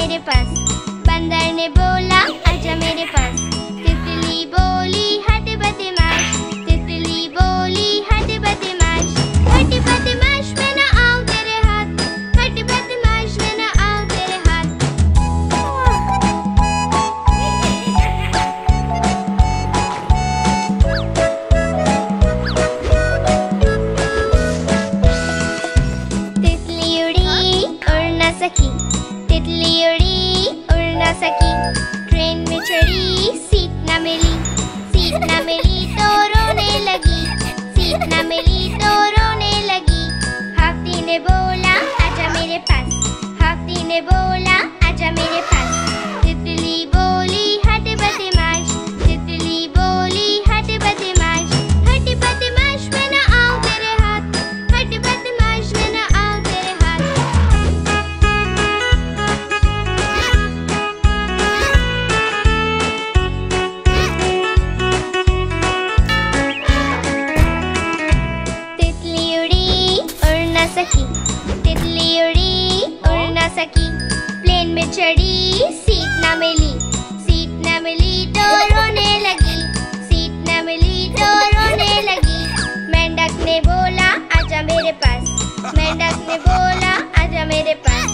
मेरे पास। बंदर ने बोला आजा मेरे पास। तितली बोली हट बदमाश, तितली बोली हट बदमाश, हट बदमाश मैं ना आऊं तेरे हाथ, हट बदमाश मैं ना आऊं तेरे हाथ। तितली उड़ी उड़ ना सकी, तितली उड़ी उड़ ना सकी। ट्रेन में चढ़ी सीट ना मिली, सीट ना मिली तो रोने लगी, सीट ना मिली तो रोने लगी। हाथी ने बोला आजा मेरे पास, हाथी ने बोला आजा मेरे पास। तितली बोली हट बदमाश, तितली बोली हट बदमाश, हट बदमाश मैं ना आऊं तेरे हाथ, हट बदमाश मैं ना आऊं तेरे हाथ। तितली उड़ी उड़ ना सकी, तितली उड़ी उड़ ना सकी। प्लेन में चढ़ी सीट ना मिली, सीट ना मिली तो रोने लगी, सीट ना मिली तो रोने लगी। मेंढक ने बोला आजा मेरे पास, मेंढक ने बोला आजा मेरे पास।